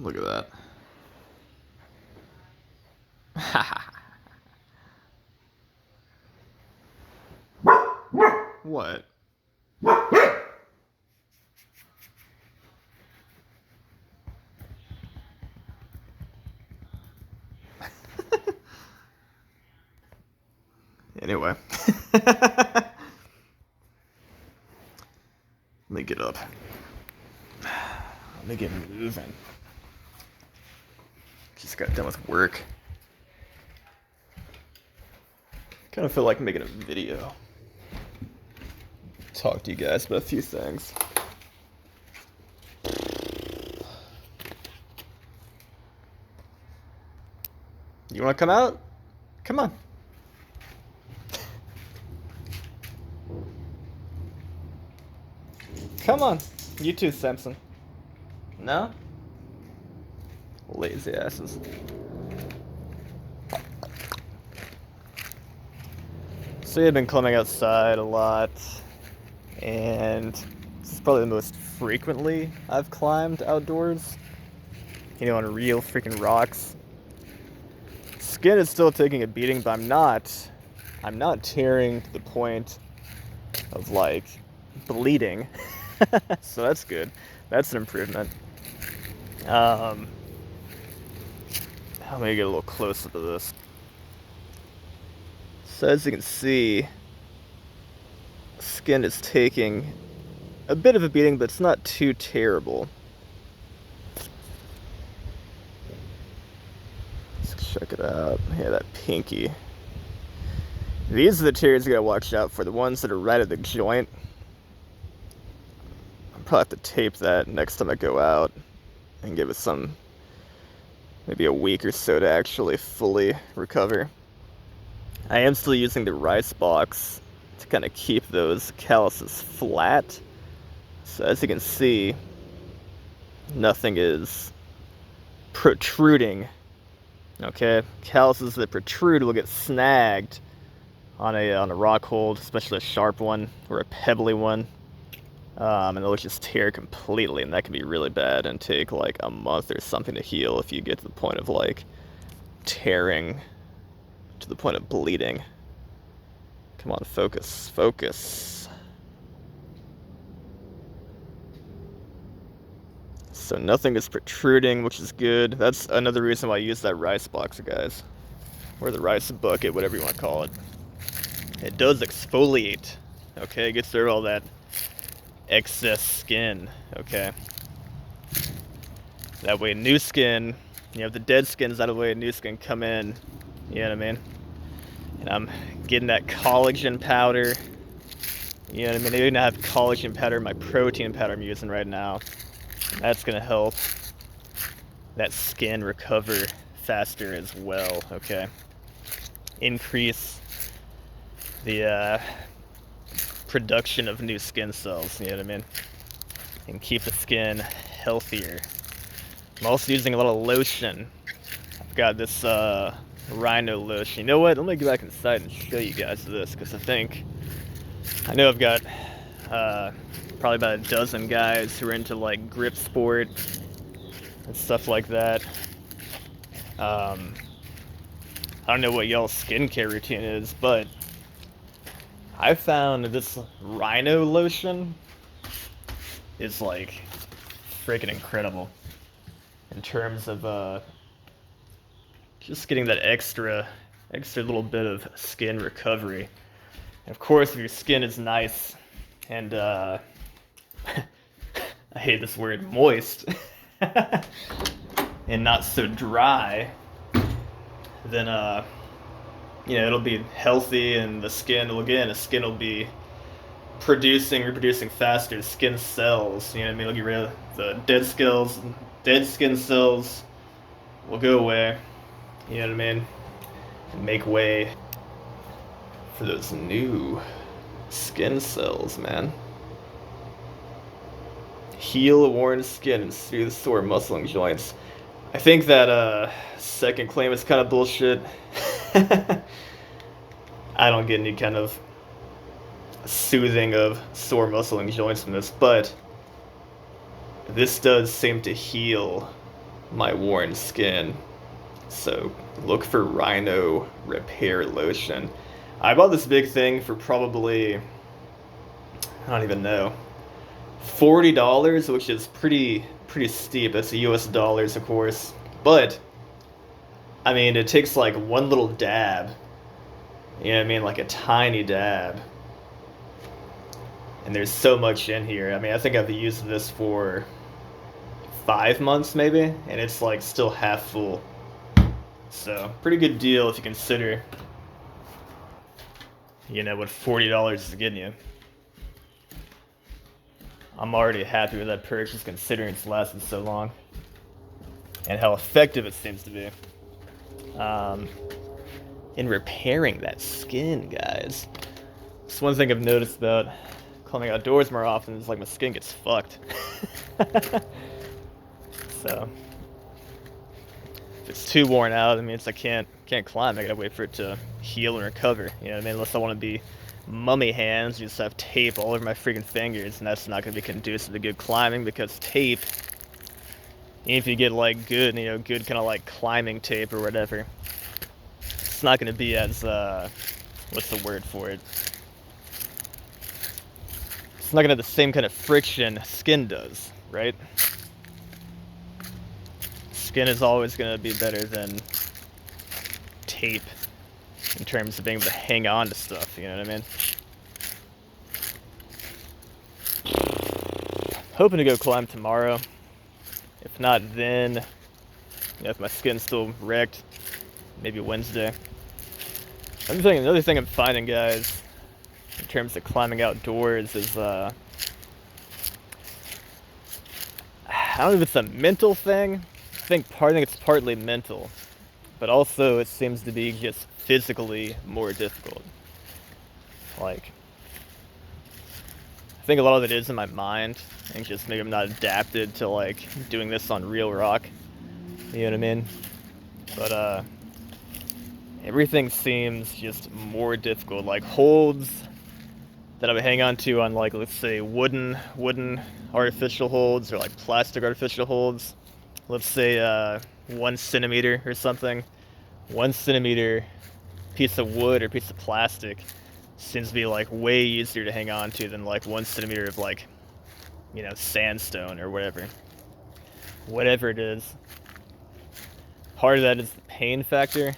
Look at that. What? Anyway. Let me get up. Let me get moving. Just got done with work. Kind of feel like making a video. Talk to you guys about a few things. You want to come out? Come on. Come on. You too, Simpson. No? Lazy asses. So I've been climbing outside a lot, and this is probably the most frequently I've climbed outdoors. You know, on real freaking rocks. Skin is still taking a beating, but I'm not tearing to the point of like bleeding. So that's good. That's an improvement. Let me get a little closer to this. So as you can see, skin is taking a bit of a beating, but it's not too terrible. Let's check it out. Yeah, that pinky. These are the tears you gotta watch out for, the ones that are right at the joint. I'll probably have to tape that next time I go out and give it some, maybe a week or so to actually fully recover. I am still using the rice box to kind of keep those calluses flat. So as you can see, nothing is protruding. Okay, calluses that protrude will get snagged on a rock hold, especially a sharp one or a pebbly one, and they'll just tear completely, and that can be really bad and take like a month or something to heal if you get to the point of like tearing to the point of bleeding. Come on, focus, focus. So nothing is protruding, which is good. That's another reason why I use that rice box, guys. Or the rice bucket, whatever you want to call it. It does exfoliate, okay? It gets rid of all that excess skin, okay? That way new skin, you have the dead skins out of the way, new skin come in, you know what I mean? And I'm getting that collagen powder, you know what I mean? I even have collagen powder, my protein powder I'm using right now. That's gonna help that skin recover faster as well, okay? Increase the production of new skin cells, you know what I mean? And keep the skin healthier. I'm also using a lot of lotion. I've got this Rhino lotion. You know what? Let me go back inside and show you guys this, because I know I've got probably about a dozen guys who are into like grip sport and stuff like that. I don't know what y'all's skincare routine is, but I found this Rhino lotion is like freaking incredible in terms of just getting that extra little bit of skin recovery. And of course, if your skin is nice and I hate this word, moist, and not so dry, then it'll be healthy, and the skin will be reproducing faster skin cells. You know what I mean? It'll get rid of the dead skin cells will go away. You know what I mean? And make way for those new skin cells, man. Heal worn skin and soothe sore muscle and joints. I think that second claim is kind of bullshit. I don't get any kind of soothing of sore muscle and joints from this, but this does seem to heal my worn skin. So look for Rhino Repair Lotion. I bought this big thing for probably, I don't even know, $40, which is pretty steep. That's US dollars, of course. But I mean, it takes like one little dab. You know what I mean? Like a tiny dab. And there's so much in here. I mean, I think I've used this for 5 months maybe, and it's like still half full. So, pretty good deal if you consider, what $40 is getting you. I'm already happy with that purchase considering it's lasted so long. And how effective it seems to be. In repairing that skin, guys. It's one thing I've noticed about climbing outdoors more often is like my skin gets fucked. So if it's too worn out, I mean, I can't climb. I gotta wait for it to heal and recover. You know what I mean? Unless I want to be mummy hands, just have tape all over my freaking fingers, and that's not gonna be conducive to good climbing because tape, even if you get like good, good kind of like climbing tape or whatever, it's not gonna be as what's the word for it? It's not gonna have the same kind of friction skin does, right? Skin is always gonna be better than tape in terms of being able to hang on to stuff, you know what I mean? Hoping to go climb tomorrow. If not then, if my skin's still wrecked, maybe Wednesday. Another thing I'm finding, guys, in terms of climbing outdoors is, I don't know if it's a mental thing. I think it's partly mental, but also it seems to be just physically more difficult. Like, I think a lot of it is in my mind, and just maybe I'm not adapted to like doing this on real rock. You know what I mean? But everything seems just more difficult. Like holds that I would hang on to on like, let's say wooden artificial holds or like plastic artificial holds. Let's say 1 centimeter or something. 1 centimeter piece of wood or piece of plastic seems to be like way easier to hang on to than like 1 centimeter of like, sandstone or whatever it is. Part of that is the pain factor.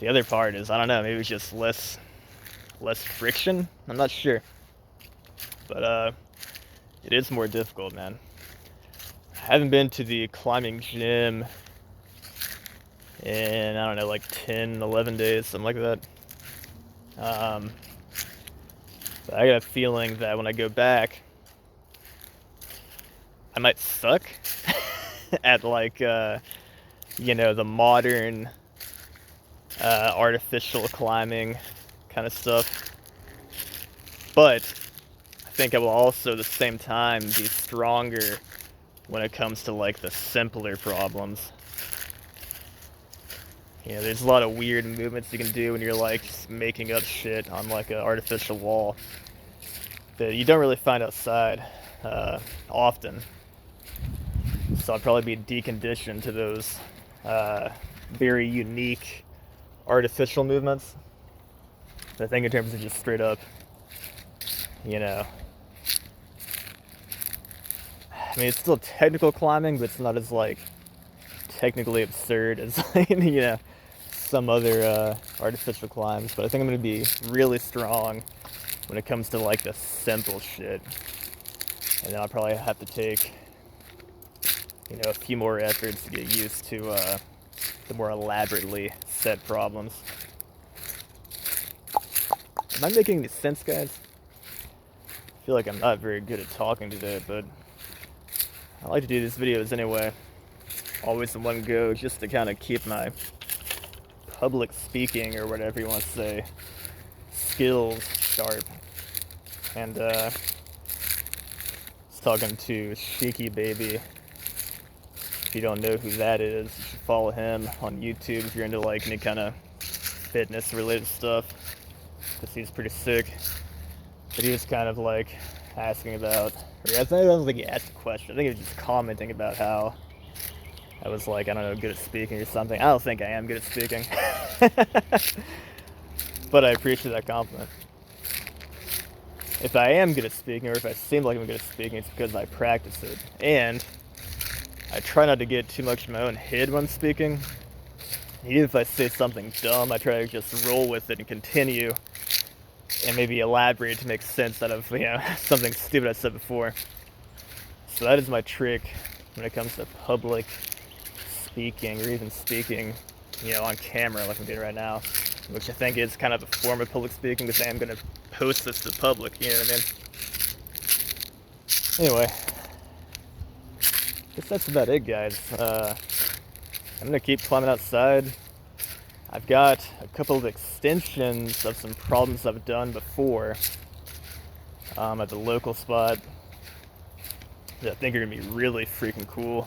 The other part is, I don't know, maybe it's just less friction. I'm not sure, but it is more difficult, man. I haven't been to the climbing gym in, I don't know, like 10, 11 days, something like that. But I got a feeling that when I go back, I might suck at like, the modern artificial climbing kind of stuff. But I think I will also at the same time be stronger when it comes to like the simpler problems. There's a lot of weird movements you can do when you're like just making up shit on like an artificial wall that you don't really find outside often. So I'll probably be deconditioned to those very unique artificial movements. I think in terms of just straight up, I mean, it's still technical climbing, but it's not as like technically absurd as some other artificial climbs. But I think I'm gonna be really strong when it comes to like the simple shit, and then I'll probably have to take a few more efforts to get used to the more elaborately set problems. Am I making any sense, guys? I feel like I'm not very good at talking today, but I like to do these videos anyway, always in one go, just to kind of keep my public speaking, or whatever you want to say, skills sharp. And I was talking to Sheiky Baby. If you don't know who that is, you should follow him on YouTube if you're into like any kind of fitness related stuff, because he's pretty sick. But he was kind of like asking about, or I don't think he asked a question, I think he was just commenting about how I was like, I don't know, good at speaking or something. I don't think I am good at speaking. But I appreciate that compliment. If I am good at speaking, or if I seem like I'm good at speaking, it's because I practice it. And I try not to get too much in my own head when speaking. Even if I say something dumb, I try to just roll with it and continue and maybe elaborate to make sense out of, something stupid I said before. So that is my trick when it comes to public speaking, or even speaking, on camera like I'm doing right now, which I think is kind of a form of public speaking because I am going to post this to public, you know what I mean? Anyway, I guess that's about it, guys. I'm going to keep climbing outside. I've got a couple of extensions of some problems I've done before at the local spot that I think are going to be really freaking cool.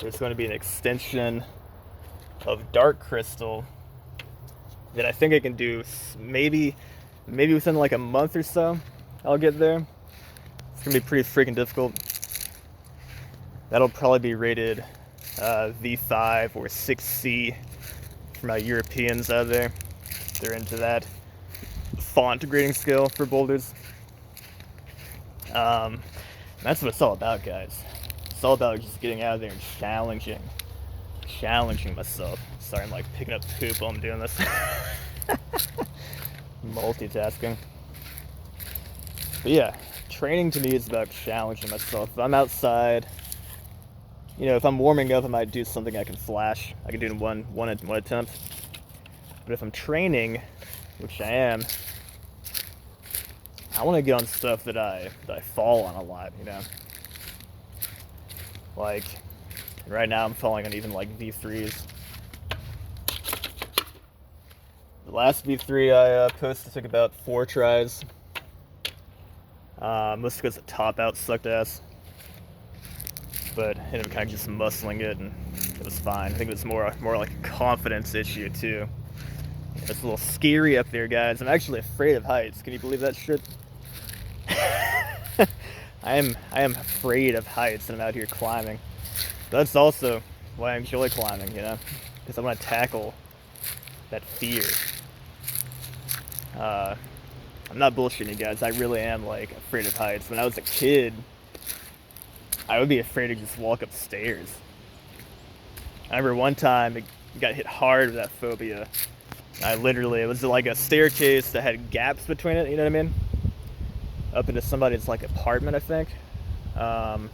There's going to be an extension of Dark Crystal that I think I can do maybe within like a month or so. I'll get there. It's going to be pretty freaking difficult. That'll probably be rated V5 or 6C for my Europeans out there. They're into that font grading scale for boulders. That's what it's all about, guys. It's all about just getting out of there and challenging myself. Sorry, I'm like picking up poop while I'm doing this. Multitasking. But yeah, training to me is about challenging myself. If I'm outside, if I'm warming up, I might do something I can flash. I can do it in one attempt. But if I'm training, which I am, I want to get on stuff that I fall on a lot, Like, right now I'm falling on even like V3s. The last V3 I posted took about 4 tries. Mostly because the top out sucked ass. But I ended up kind of just muscling it, and it was fine. I think it was more like a confidence issue too. It's a little scary up there, guys. I'm actually afraid of heights. Can you believe that shit? I am afraid of heights, and I'm out here climbing. But that's also why I enjoy climbing, because I want to tackle that fear. I'm not bullshitting you guys. I really am like afraid of heights. When I was a kid, I would be afraid to just walk upstairs. I remember one time I got hit hard with that phobia. It was like a staircase that had gaps between it, you know what I mean? Up into somebody's like apartment, I think. And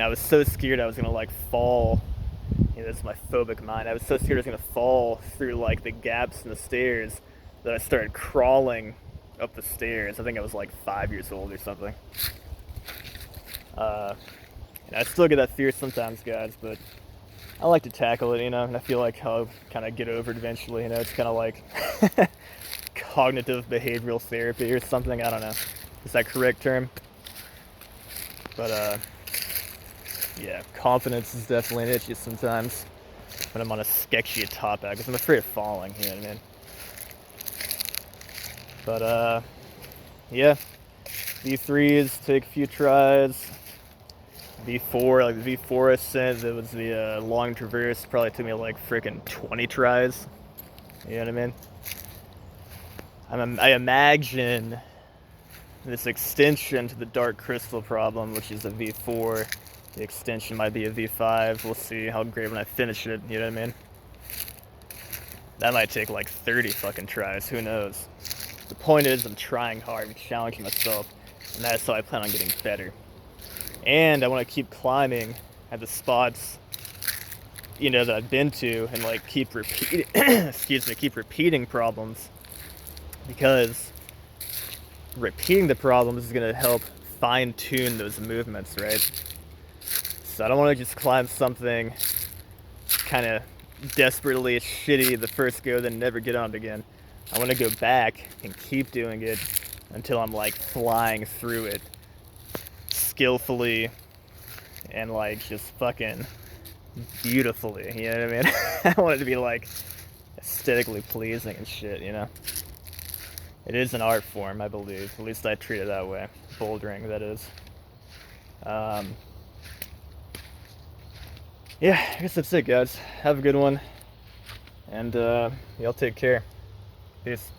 I was so scared I was gonna like fall. This is my phobic mind. I was so scared I was gonna fall through like the gaps in the stairs that I started crawling up the stairs. I think I was like 5 years old or something. And I still get that fear sometimes, guys, but I like to tackle it, and I feel like I'll kind of get over it eventually. It's kind of like cognitive behavioral therapy or something. I don't know. Is that correct term? But yeah, confidence is definitely an issue sometimes when I'm on a sketchy top out because I'm afraid of falling. You know what I mean? But yeah, V3s take a few tries. V4, like the V4 ascent, that was the long traverse, probably took me like freaking 20 tries. You know what I mean? I imagine this extension to the Dark Crystal problem, which is a V4, the extension might be a V5. We'll see how great when I finish it, you know what I mean? That might take like 30 fucking tries, who knows? The point is I'm trying hard and challenging myself, and that's how I plan on getting better. And I want to keep climbing at the spots, that I've been to, and like keep repeating, keep repeating problems, because repeating the problems is going to help fine-tune those movements, right? So I don't want to just climb something kind of desperately shitty the first go, then never get on it again. I want to go back and keep doing it until I'm like flying through it skillfully and like just fucking beautifully, you know what I mean? I want it to be like aesthetically pleasing and shit, It is an art form, I believe. At least I treat it that way. Bouldering, that is. yeah, I guess that's it, guys. Have a good one, and y'all take care. Peace.